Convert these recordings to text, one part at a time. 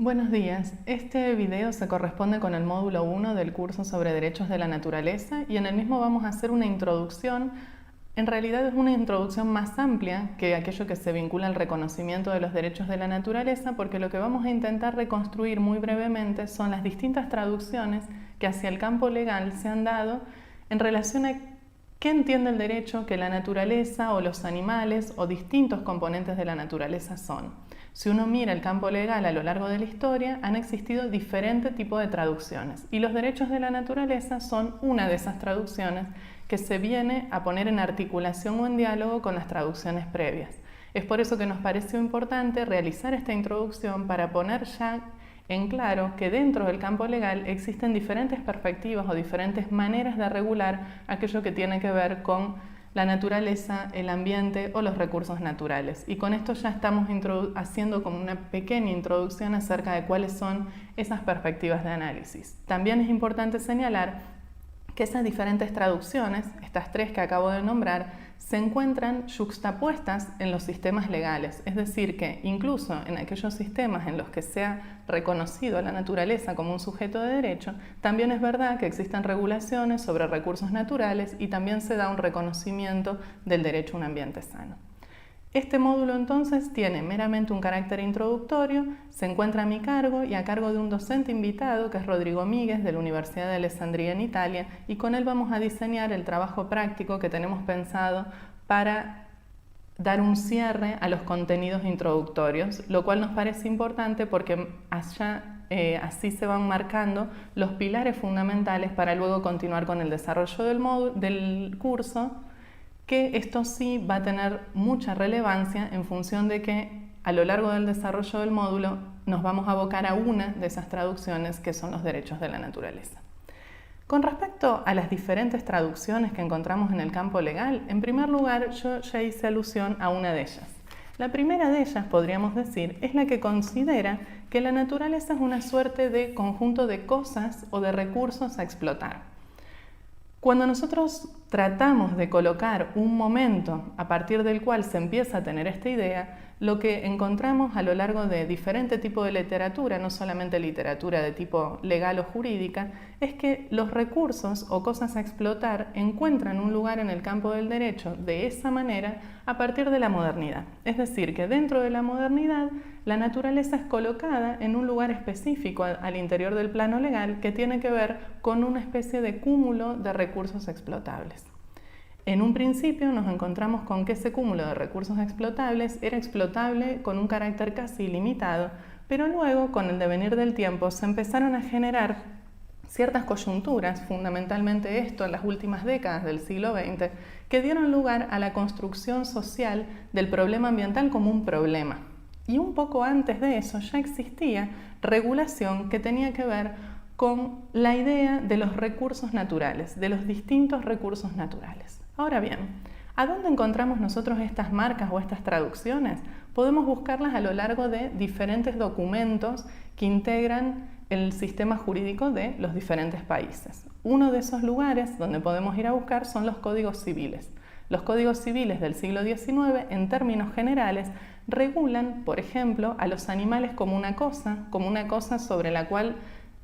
Buenos días. Este video se corresponde con el módulo 1 del curso sobre derechos de la naturaleza y en el mismo vamos a hacer una introducción. En realidad es una introducción más amplia que aquello que se vincula al reconocimiento de los derechos de la naturaleza, porque lo que vamos a intentar reconstruir muy brevemente son las distintas traducciones que hacia el campo legal se han dado en relación a qué entiende el derecho que la naturaleza o los animales o distintos componentes de la naturaleza son. Si uno mira el campo legal a lo largo de la historia, han existido diferentes tipos de traducciones y los derechos de la naturaleza son una de esas traducciones que se viene a poner en articulación o en diálogo con las traducciones previas. Es por eso que nos pareció importante realizar esta introducción para poner ya en claro que dentro del campo legal existen diferentes perspectivas o diferentes maneras de regular aquello que tiene que ver con la naturaleza, el ambiente o los recursos naturales. Y con esto ya estamos haciendo como una pequeña introducción acerca de cuáles son esas perspectivas de análisis. También es importante señalar que esas diferentes traducciones, estas tres que acabo de nombrar, se encuentran yuxtapuestas en los sistemas legales, es decir, que incluso en aquellos sistemas en los que se ha reconocido a la naturaleza como un sujeto de derecho, también es verdad que existen regulaciones sobre recursos naturales y también se da un reconocimiento del derecho a un ambiente sano. Este módulo entonces tiene meramente un carácter introductorio, se encuentra a mi cargo y a cargo de un docente invitado que es Rodrigo Míguez de la Universidad de Alessandria en Italia, y con él vamos a diseñar el trabajo práctico que tenemos pensado para dar un cierre a los contenidos introductorios, lo cual nos parece importante porque así se van marcando los pilares fundamentales para luego continuar con el desarrollo del curso, que esto sí va a tener mucha relevancia en función de que a lo largo del desarrollo del módulo nos vamos a abocar a una de esas traducciones que son los derechos de la naturaleza. Con respecto a las diferentes traducciones que encontramos en el campo legal, en primer lugar yo ya hice alusión a una de ellas. La primera de ellas, podríamos decir, es la que considera que la naturaleza es una suerte de conjunto de cosas o de recursos a explotar. Cuando nosotros tratamos de colocar un momento a partir del cual se empieza a tener esta idea, lo que encontramos a lo largo de diferente tipo de literatura, no solamente literatura de tipo legal o jurídica, es que los recursos o cosas a explotar encuentran un lugar en el campo del derecho de esa manera a partir de la modernidad. Es decir, que dentro de la modernidad la naturaleza es colocada en un lugar específico al interior del plano legal que tiene que ver con una especie de cúmulo de recursos explotables. En un principio nos encontramos con que ese cúmulo de recursos explotables era explotable con un carácter casi ilimitado, pero luego, con el devenir del tiempo, se empezaron a generar ciertas coyunturas, fundamentalmente esto en las últimas décadas del siglo XX, que dieron lugar a la construcción social del problema ambiental como un problema. Y un poco antes de eso ya existía regulación que tenía que ver con la idea de los recursos naturales, de los distintos recursos naturales. Ahora bien, ¿a dónde encontramos nosotros estas marcas o estas traducciones? Podemos buscarlas a lo largo de diferentes documentos que integran el sistema jurídico de los diferentes países. Uno de esos lugares donde podemos ir a buscar son los códigos civiles. Los códigos civiles del siglo XIX, en términos generales, regulan, por ejemplo, a los animales como una cosa sobre la cual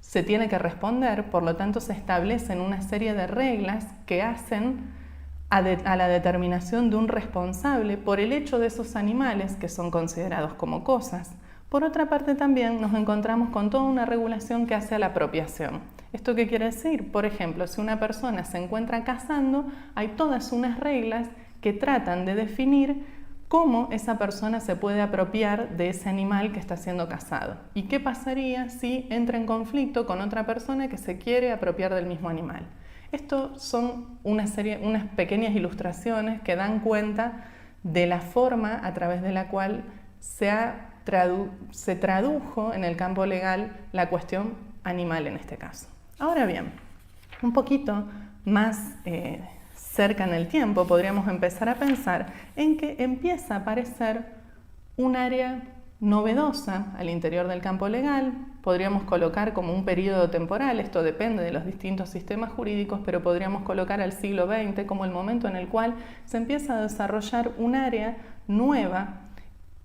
se tiene que responder, por lo tanto se establecen una serie de reglas que hacen a la determinación de un responsable por el hecho de esos animales que son considerados como cosas. Por otra parte también nos encontramos con toda una regulación que hace a la apropiación. ¿Esto qué quiere decir? Por ejemplo, si una persona se encuentra cazando, hay todas unas reglas que tratan de definir cómo esa persona se puede apropiar de ese animal que está siendo cazado. ¿Y qué pasaría si entra en conflicto con otra persona que se quiere apropiar del mismo animal? Esto son unas pequeñas ilustraciones que dan cuenta de la forma a través de la cual se tradujo en el campo legal la cuestión animal en este caso. Ahora bien, un poquito más cerca en el tiempo podríamos empezar a pensar en que empieza a aparecer un área novedosa al interior del campo legal. Podríamos colocar como un periodo temporal, esto depende de los distintos sistemas jurídicos, pero podríamos colocar al siglo XX como el momento en el cual se empieza a desarrollar un área nueva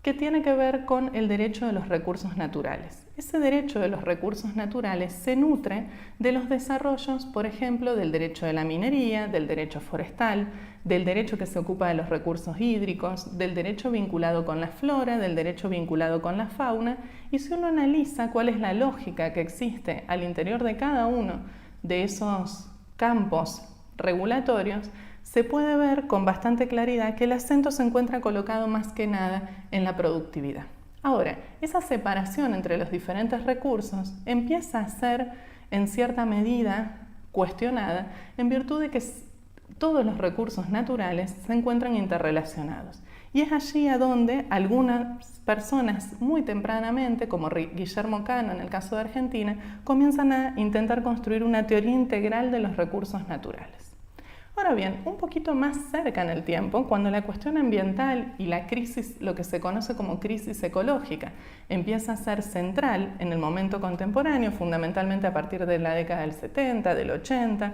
que tiene que ver con el derecho de los recursos naturales. Ese derecho de los recursos naturales se nutre de los desarrollos, por ejemplo, del derecho de la minería, del derecho forestal, del derecho que se ocupa de los recursos hídricos, del derecho vinculado con la flora, del derecho vinculado con la fauna, y si uno analiza cuál es la lógica que existe al interior de cada uno de esos campos regulatorios, se puede ver con bastante claridad que el acento se encuentra colocado más que nada en la productividad. Ahora, esa separación entre los diferentes recursos empieza a ser en cierta medida cuestionada en virtud de que todos los recursos naturales se encuentran interrelacionados. Y es allí a donde algunas personas muy tempranamente, como Guillermo Cano en el caso de Argentina, comienzan a intentar construir una teoría integral de los recursos naturales. Ahora bien, un poquito más cerca en el tiempo, cuando la cuestión ambiental y la crisis, lo que se conoce como crisis ecológica, empieza a ser central en el momento contemporáneo, fundamentalmente a partir de la década del 70, del 80,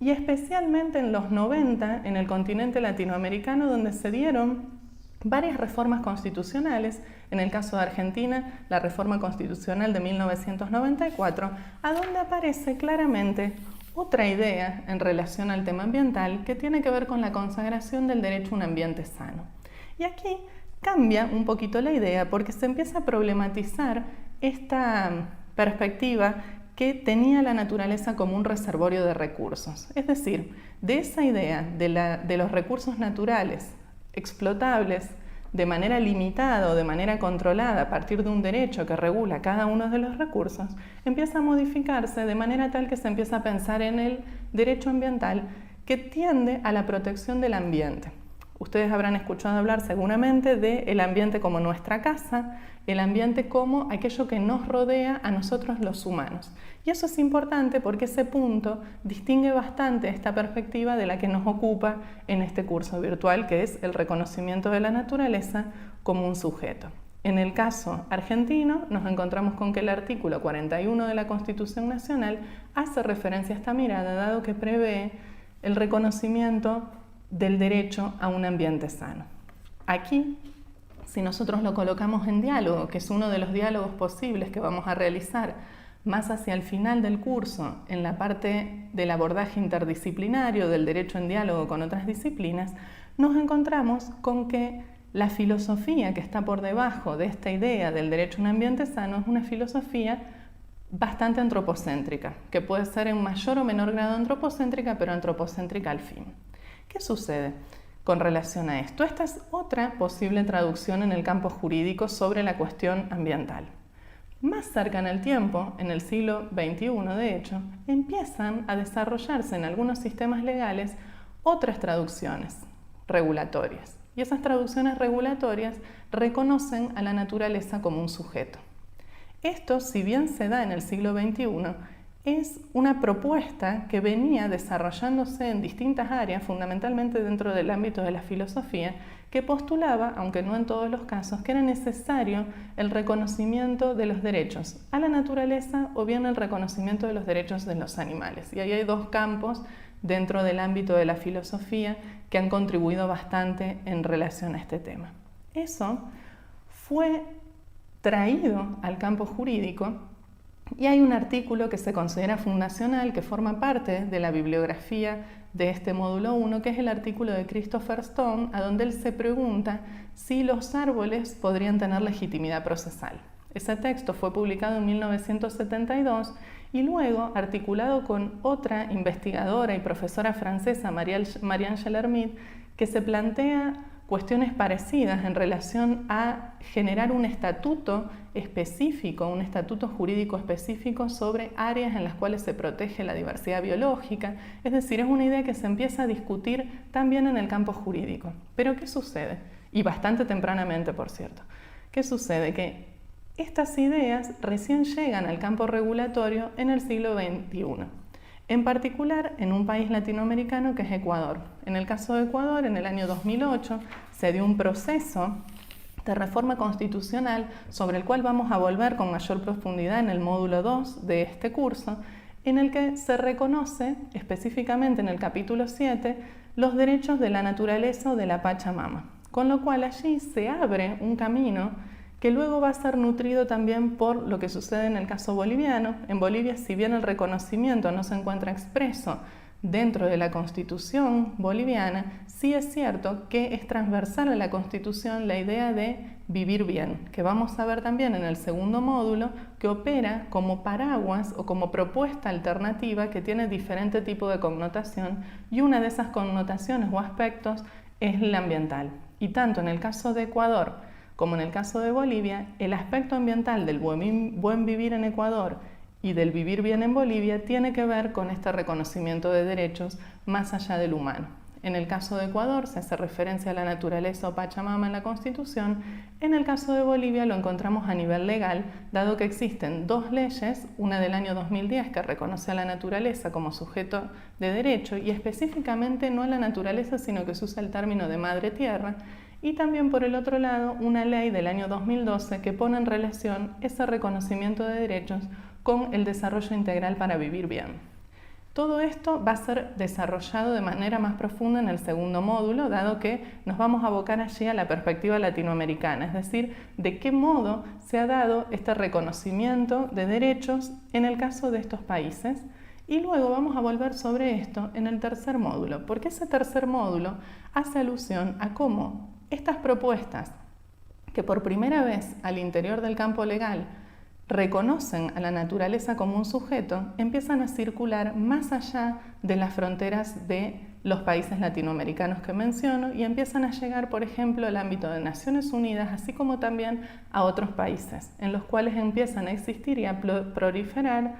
y especialmente en los 90 en el continente latinoamericano, donde se dieron varias reformas constitucionales, en el caso de Argentina, la reforma constitucional de 1994, a donde aparece claramente otra idea en relación al tema ambiental que tiene que ver con la consagración del derecho a un ambiente sano. Y aquí cambia un poquito la idea porque se empieza a problematizar esta perspectiva que tenía la naturaleza como un reservorio de recursos. Es decir, de esa idea de los recursos naturales explotables de manera limitada o de manera controlada a partir de un derecho que regula cada uno de los recursos, empieza a modificarse de manera tal que se empieza a pensar en el derecho ambiental que tiende a la protección del ambiente. Ustedes habrán escuchado hablar seguramente del ambiente como nuestra casa, el ambiente como aquello que nos rodea a nosotros los humanos. Y eso es importante porque ese punto distingue bastante esta perspectiva de la que nos ocupa en este curso virtual, que es el reconocimiento de la naturaleza como un sujeto. En el caso argentino, nos encontramos con que el artículo 41 de la Constitución Nacional hace referencia a esta mirada, dado que prevé el reconocimiento del derecho a un ambiente sano. Aquí, si nosotros lo colocamos en diálogo, que es uno de los diálogos posibles que vamos a realizar más hacia el final del curso, en la parte del abordaje interdisciplinario del derecho en diálogo con otras disciplinas, nos encontramos con que la filosofía que está por debajo de esta idea del derecho a un ambiente sano es una filosofía bastante antropocéntrica, que puede ser en mayor o menor grado antropocéntrica, pero antropocéntrica al fin. ¿Qué sucede con relación a esto? Esta es otra posible traducción en el campo jurídico sobre la cuestión ambiental. Más cerca en el tiempo, en el siglo XXI de hecho, empiezan a desarrollarse en algunos sistemas legales otras traducciones regulatorias. Y esas traducciones regulatorias reconocen a la naturaleza como un sujeto. Esto, si bien se da en el siglo XXI, es una propuesta que venía desarrollándose en distintas áreas, fundamentalmente dentro del ámbito de la filosofía, que postulaba, aunque no en todos los casos, que era necesario el reconocimiento de los derechos a la naturaleza o bien el reconocimiento de los derechos de los animales. Y ahí hay dos campos dentro del ámbito de la filosofía que han contribuido bastante en relación a este tema. Eso fue traído al campo jurídico y hay un artículo que se considera fundacional, que forma parte de la bibliografía de este módulo 1, que es el artículo de Christopher Stone, a donde él se pregunta si los árboles podrían tener legitimidad procesal. Ese texto fue publicado en 1972 y luego articulado con otra investigadora y profesora francesa, Marie-Angèle Hermite, que se plantea cuestiones parecidas en relación a generar un estatuto específico, un estatuto jurídico específico sobre áreas en las cuales se protege la diversidad biológica. Es decir, es una idea que se empieza a discutir también en el campo jurídico. Pero ¿qué sucede? Y bastante tempranamente, por cierto. ¿Qué sucede? Que estas ideas recién llegan al campo regulatorio en el siglo XXI. En particular en un país latinoamericano que es Ecuador. En el caso de Ecuador, en el año 2008, se dio un proceso de reforma constitucional sobre el cual vamos a volver con mayor profundidad en el módulo 2 de este curso, en el que se reconoce específicamente en el capítulo 7 los derechos de la naturaleza o de la Pachamama. con lo cual allí se abre un camino que luego va a ser nutrido también por lo que sucede en el caso boliviano. En Bolivia, si bien el reconocimiento no se encuentra expreso dentro de la Constitución boliviana, sí es cierto que es transversal a la Constitución la idea de vivir bien, que vamos a ver también en el segundo módulo, que opera como paraguas o como propuesta alternativa que tiene diferente tipo de connotación, y una de esas connotaciones o aspectos es la ambiental. Y tanto en el caso de Ecuador como en el caso de Bolivia, el aspecto ambiental del buen vivir en Ecuador y del vivir bien en Bolivia tiene que ver con este reconocimiento de derechos más allá del humano. En el caso de Ecuador se hace referencia a la naturaleza o Pachamama en la Constitución. En el caso de Bolivia lo encontramos a nivel legal, dado que existen dos leyes, una del año 2010 que reconoce a la naturaleza como sujeto de derecho y específicamente no a la naturaleza, sino que se usa el término de madre tierra, y también por el otro lado una ley del año 2012 que pone en relación ese reconocimiento de derechos con el desarrollo integral para vivir bien. Todo esto va a ser desarrollado de manera más profunda en el segundo módulo, dado que nos vamos a abocar allí a la perspectiva latinoamericana, es decir, de qué modo se ha dado este reconocimiento de derechos en el caso de estos países. Y luego vamos a volver sobre esto en el tercer módulo, porque ese tercer módulo hace alusión a cómo estas propuestas, que por primera vez al interior del campo legal reconocen a la naturaleza como un sujeto, empiezan a circular más allá de las fronteras de los países latinoamericanos que menciono y empiezan a llegar, por ejemplo, al ámbito de Naciones Unidas, así como también a otros países, en los cuales empiezan a existir y a proliferar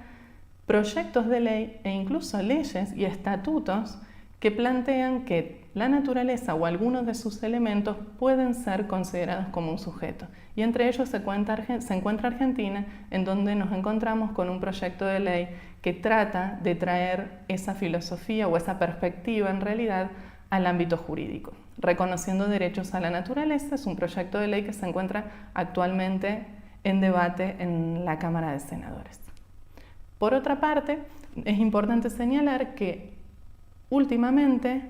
proyectos de ley e incluso leyes y estatutos que plantean que la naturaleza o algunos de sus elementos pueden ser considerados como un sujeto. Y entre ellos se encuentra Argentina, en donde nos encontramos con un proyecto de ley que trata de traer esa filosofía o esa perspectiva en realidad al ámbito jurídico. Reconociendo derechos a la naturaleza es un proyecto de ley que se encuentra actualmente en debate en la Cámara de Senadores. Por otra parte, es importante señalar que últimamente,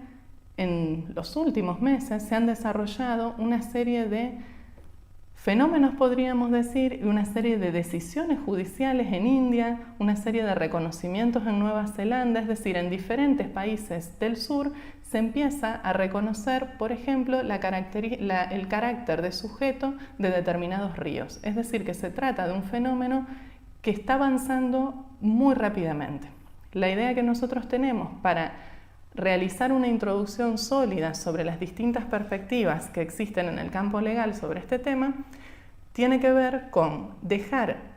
en los últimos meses, se han desarrollado una serie de fenómenos, podríamos decir, y una serie de decisiones judiciales en India, una serie de reconocimientos en Nueva Zelanda, es decir, en diferentes países del sur se empieza a reconocer, por ejemplo, el carácter de sujeto de determinados ríos. Es decir, que se trata de un fenómeno que está avanzando muy rápidamente. La idea que nosotros tenemos para realizar una introducción sólida sobre las distintas perspectivas que existen en el campo legal sobre este tema tiene que ver con dejar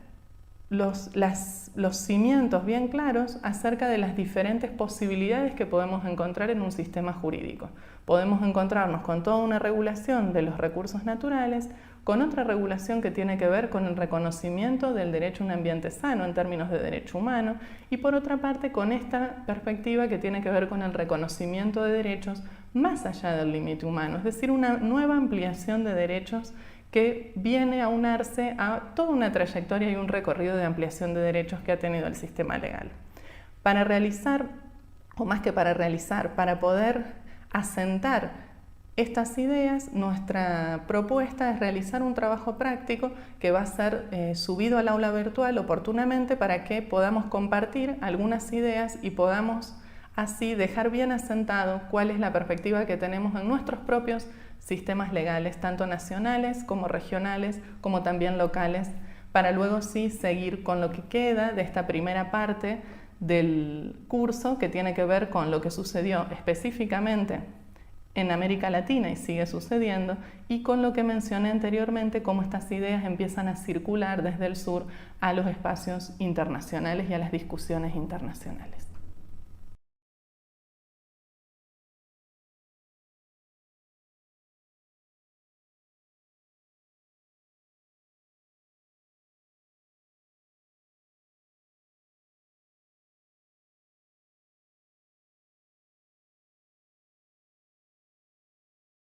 los cimientos bien claros acerca de las diferentes posibilidades que podemos encontrar en un sistema jurídico. Podemos encontrarnos con toda una regulación de los recursos naturales, con otra regulación que tiene que ver con el reconocimiento del derecho a un ambiente sano en términos de derecho humano, y por otra parte con esta perspectiva que tiene que ver con el reconocimiento de derechos más allá del límite humano, es decir, una nueva ampliación de derechos que viene a unarse a toda una trayectoria y un recorrido de ampliación de derechos que ha tenido el sistema legal. Para realizar, o más que para realizar, para poder asentar estas ideas, nuestra propuesta es realizar un trabajo práctico que va a ser subido al aula virtual oportunamente para que podamos compartir algunas ideas y podamos así dejar bien asentado cuál es la perspectiva que tenemos en nuestros propios sistemas legales, tanto nacionales como regionales, como también locales, para luego sí seguir con lo que queda de esta primera parte del curso que tiene que ver con lo que sucedió específicamente en América Latina y sigue sucediendo, y con lo que mencioné anteriormente, cómo estas ideas empiezan a circular desde el sur a los espacios internacionales y a las discusiones internacionales.